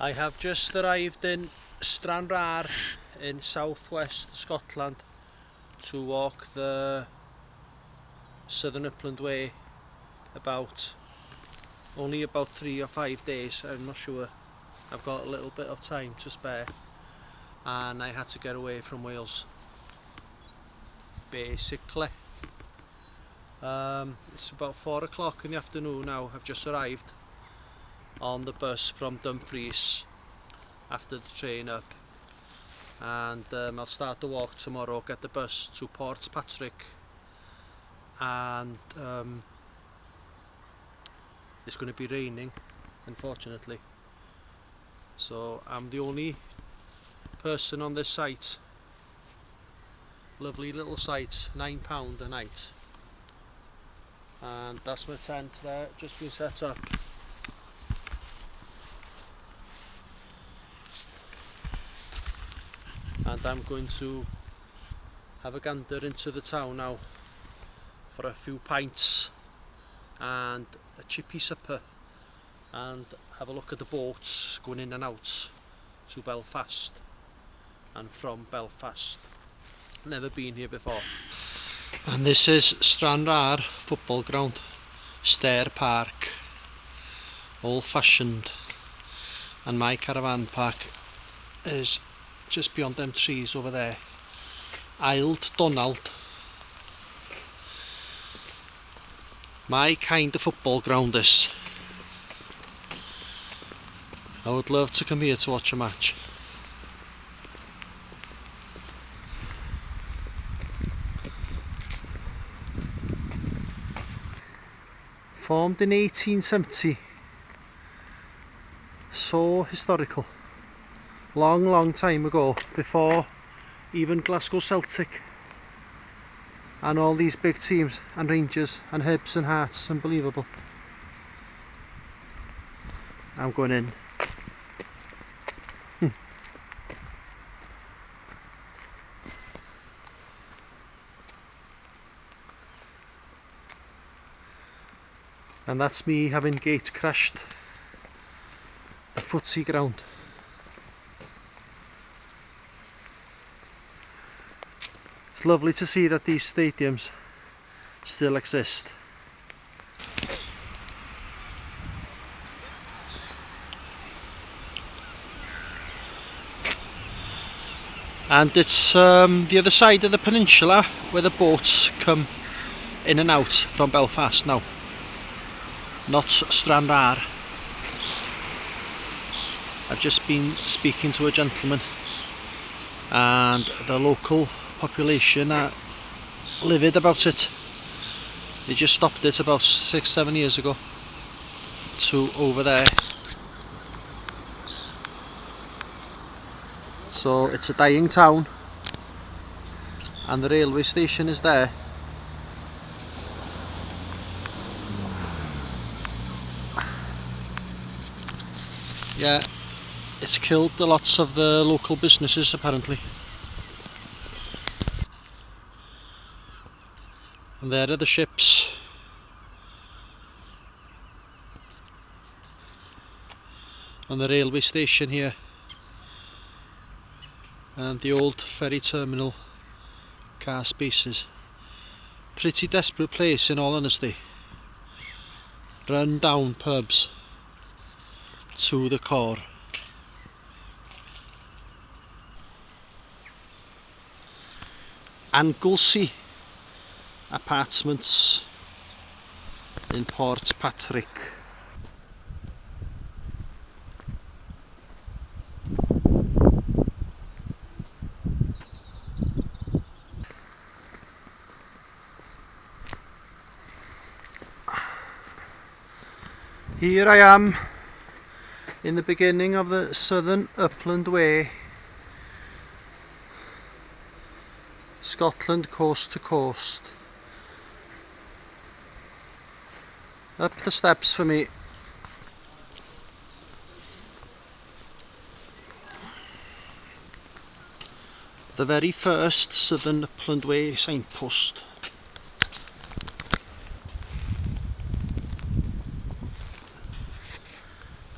I have just arrived in Stranraer in southwest Scotland to walk the southern Upland Way only about 3 or 5 days, I'm not sure. I've got a little bit of time to spare and I had to get away from Wales basically. It's about 4 o'clock in the afternoon now. I've just arrived on the bus from Dumfries after the train up, and I'll start the walk tomorrow, get the bus to Portspatrick, and it's going to be raining unfortunately, so I'm the only person on this site. Lovely little site, £9 a night, and that's my tent there, just been set up. And I'm going to have a gander into the town now for a few pints and a chippy supper, and have a look at the boats going in and out to Belfast and from Belfast. Never been here before. And this is Stranraer football ground, Stair Park, old fashioned, and my caravan park is just beyond them trees over there. Ailed Donald. My kind of football ground this. I would love to come here to watch a match. Formed in 1870. So historical. Long time ago, before even Glasgow Celtic and all these big teams, and Rangers and Hibs and Hearts. Unbelievable. I'm going in. And that's me having gate crashed the footsie ground. It's lovely to see that these stadiums still exist. And it's the other side of the peninsula where the boats come in and out from Belfast now, not Stranraer. I've just been speaking to a gentleman, and the local population are livid about it. They just stopped it about 6-7 years ago to over there. So it's a dying town, and the railway station is there. Yeah, it's killed lots of the local businesses apparently. And there are the ships. And the railway station here. And the old ferry terminal, car spaces. Pretty desperate place in all honesty. Run down pubs to the core. Anglesey apartments in Portspatrick. Here I am in the beginning of the southern Upland Way, Scotland coast to coast. Up the steps for me. The very first southern Upland Way signpost.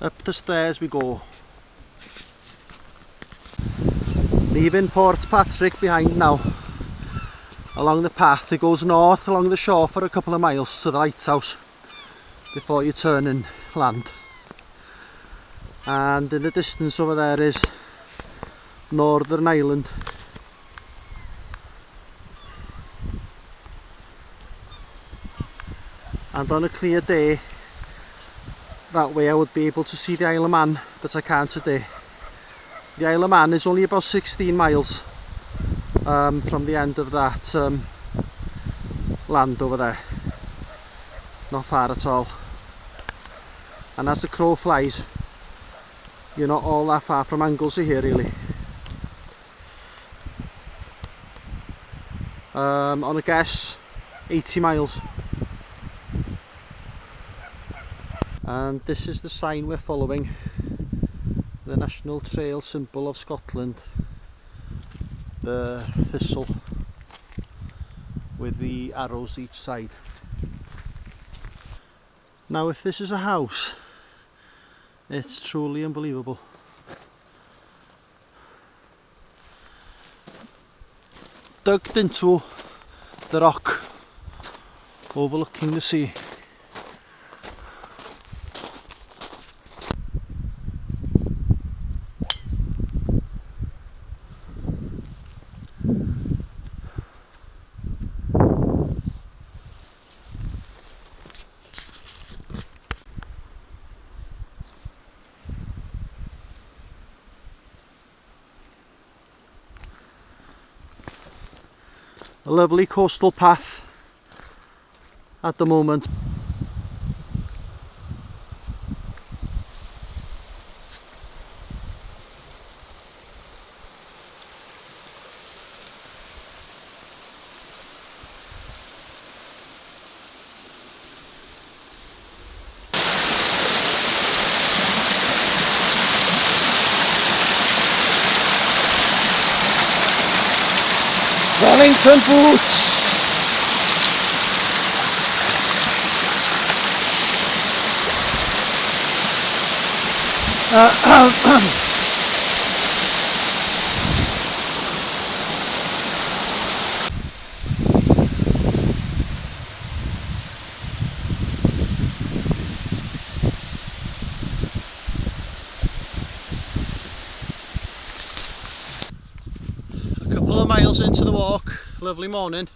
Up the stairs we go. Leaving Port Patrick behind now. Along the path, it goes north along the shore for a couple of miles to the lighthouse before you turn in land. And in the distance over there is Northern Ireland. And on a clear day, that way I would be able to see the Isle of Man, but I can't today. The Isle of Man is only about 16 miles from the end of that land over there. Not far at all. And as the crow flies, you're not all that far from Anglesey here really. On a guess, 80 miles. And this is the sign we're following, the National Trail symbol of Scotland, the thistle with the arrows each side. Now if this is a house, it's truly unbelievable. Dug into the rock overlooking the sea. A lovely coastal path at the moment. Wellington boots! A couple of miles into the walk, lovely morning,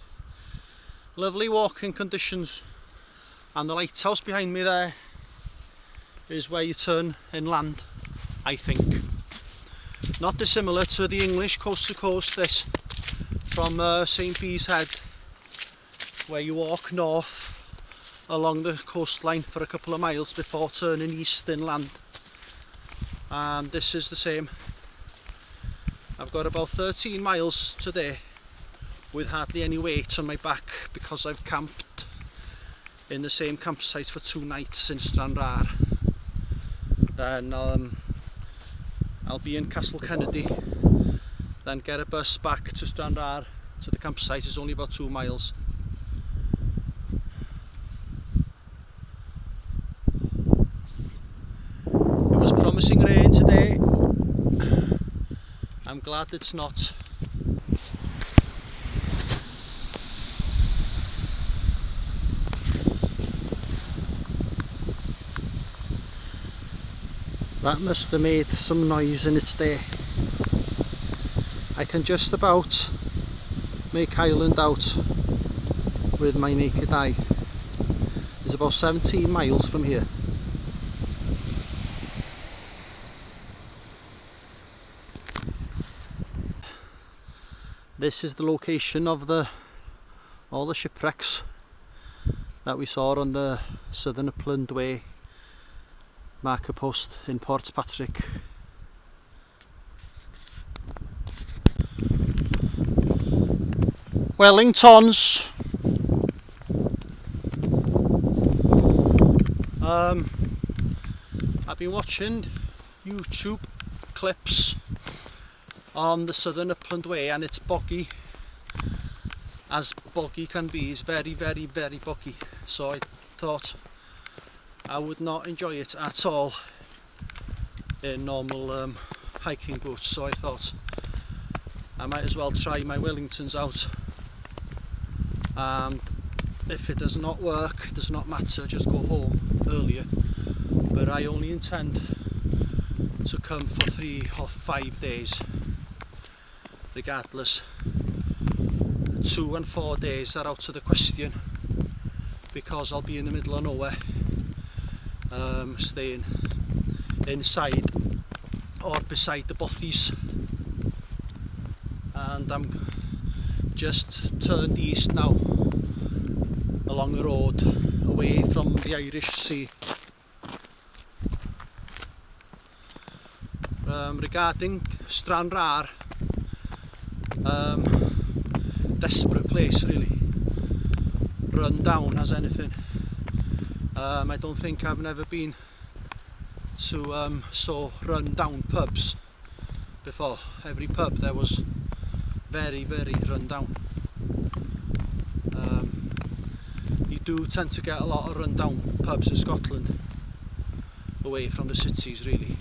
lovely walking conditions, and the lighthouse behind me there is where you turn inland, I think. Not dissimilar to the English coast to coast, this, from St. Bees Head, where you walk north along the coastline for a couple of miles before turning east inland. And this is the same. I've got about 13 miles today with hardly any weight on my back because I've camped in the same campsite for 2 nights in Stranraer. Then I'll be in Castle Kennedy, then get a bus back to Stranraer to the campsite. Is only about 2 miles. It was promising rain today. I'm glad it's not. That must have made some noise in its day. I can just about make Ireland out with my naked eye. It's about 17 miles from here. This is the location of all the shipwrecks that we saw on the southern Upland Way marker post in Port Patrick. Wellingtons. I've been watching YouTube clips on the southern Upland Way, and it's boggy, as boggy can be. It's very, very, very boggy. So I thought I would not enjoy it at all in normal hiking boots. So I thought I might as well try my Wellingtons out, and if it does not work, it does not matter, just go home earlier. But I only intend to come for 3 or 5 days regardless. 2 and 4 days are out of the question, because I'll be in the middle of nowhere, staying inside or beside the bothies, and I'm just turned east now along the road away from the Irish Sea. Regarding Stranraer, desperate place really, run down as anything. I don't think I've never been to so run down pubs before. Every pub there was very run down. You do tend to get a lot of run down pubs in Scotland, away from the cities really,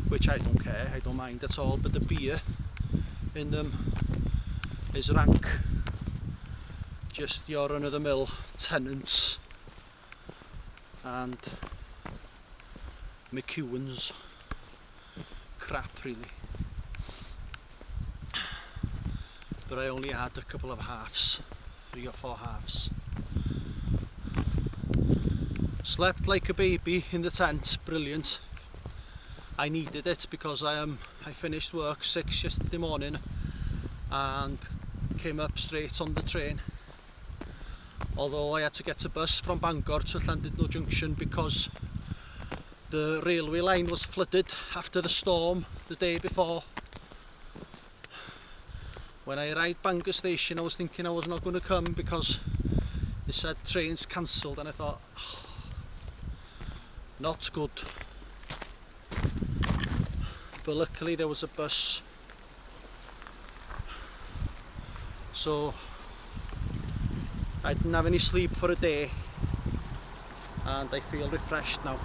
which I don't care, I don't mind at all, but the beer in them is rank. Just your run-of-the-mill Tenants and McEwan's crap really. But I only had a couple of halves, 3 or 4 halves. Slept like a baby in the tent, brilliant. I needed it because I finished work 6 yesterday morning and came up straight on the train. Although I had to get a bus from Bangor to Llandudno Junction because the railway line was flooded after the storm the day before. When I arrived Bangor station, I was thinking I was not going to come because they said trains cancelled, and I thought, oh, not good. But luckily there was a bus, so I didn't have any sleep for a day and I feel refreshed now.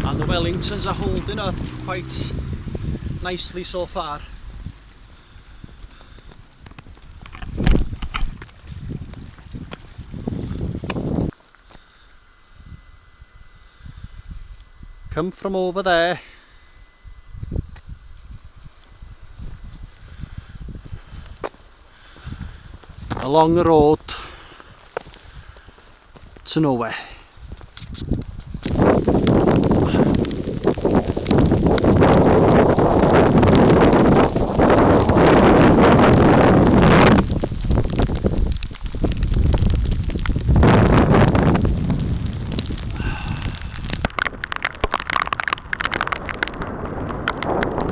And the Wellingtons are holding up quite nicely so far. Come from over there. Along the road to nowhere.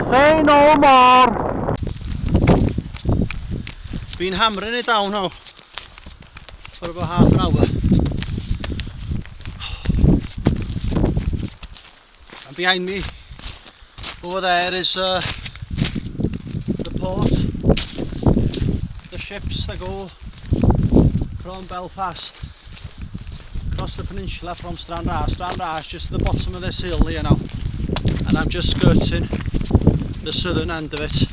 Say no more. Been hammering it down now for about half an hour. And behind me over there is the port, the ships that go from Belfast across the peninsula from Stranraer. Stranraer is just at the bottom of this hill here now, and I'm just skirting the southern end of it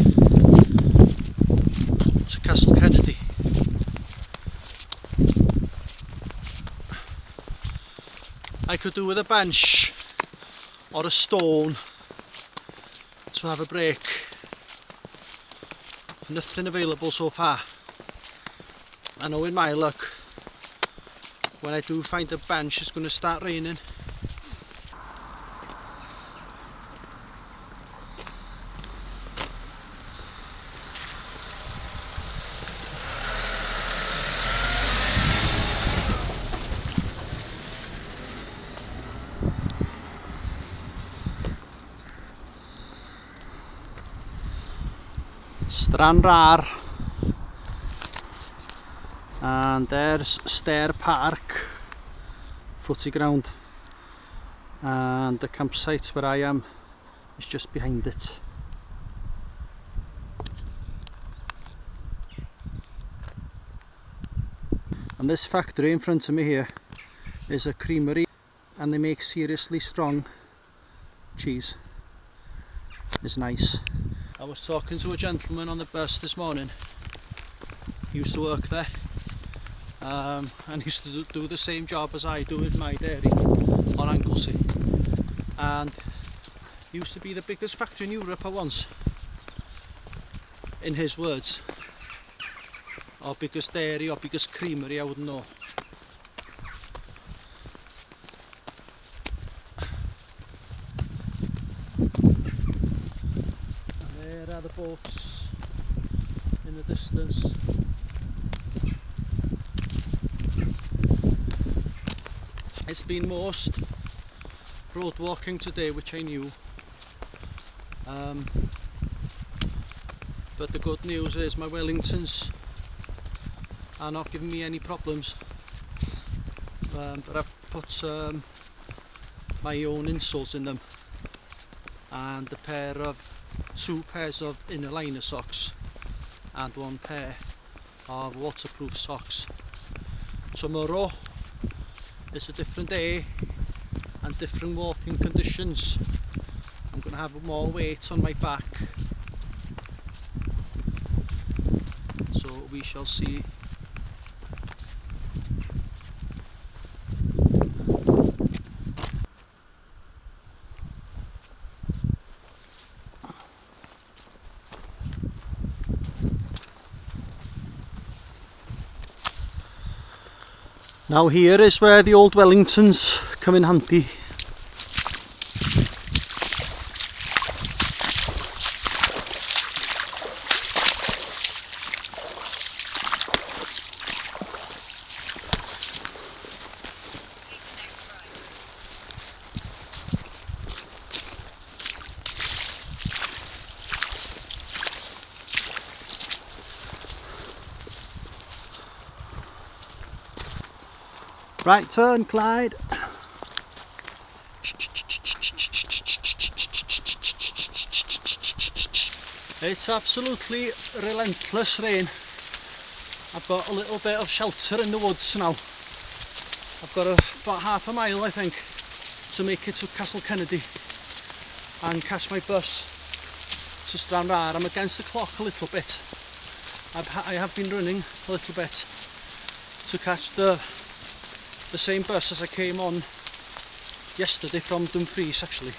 to Castle Kennedy. I could do with a bench or a stone to have a break. Nothing available so far. I know in my luck, when I do find a bench, it's going to start raining. Stranraer, and there's Stair Park, footy ground, and the campsite where I am is just behind it. And this factory in front of me here is a creamery, and they make seriously strong cheese. is nice. I was talking to a gentleman on the bus this morning. He used to work there, and he used to do the same job as I do in my dairy on Anglesey, and he used to be the biggest factory in Europe at once, in his words, or biggest dairy or biggest creamery, I wouldn't know. And there are the boats in the distance. It's been most road walking today, which I knew, but the good news is my wellingtons are not giving me any problems, but I've put my own insoles in them and two pairs of inner liner socks and one pair of waterproof socks. Tomorrow it's a different day and different walking conditions. I'm going to have more weight on my back, so we shall see. Now here is where the old wellingtons come in handy. Right turn, Clyde. It's absolutely relentless rain. I've got a little bit of shelter in the woods now. I've got about half a mile, I think, to make it to Castle Kennedy and catch my bus to Stranraer. I'm against the clock a little bit. I have been running a little bit to catch the same bus as I came on yesterday from Dumfries, actually.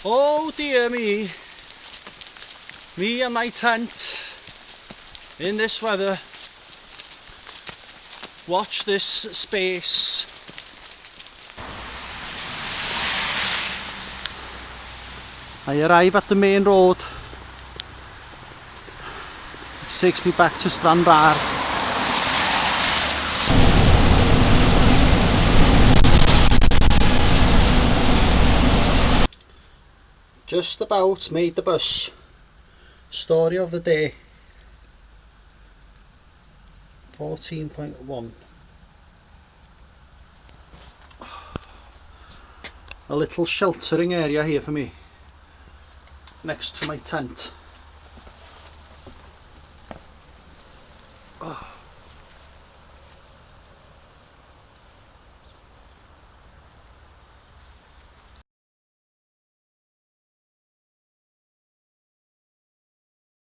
Oh dear me and my tent in this weather. Watch this space. I arrive at the main road, which takes me back to Stranraer. Just about made the bus. Story of the day. 14.1. A little sheltering area here for me, next to my tent.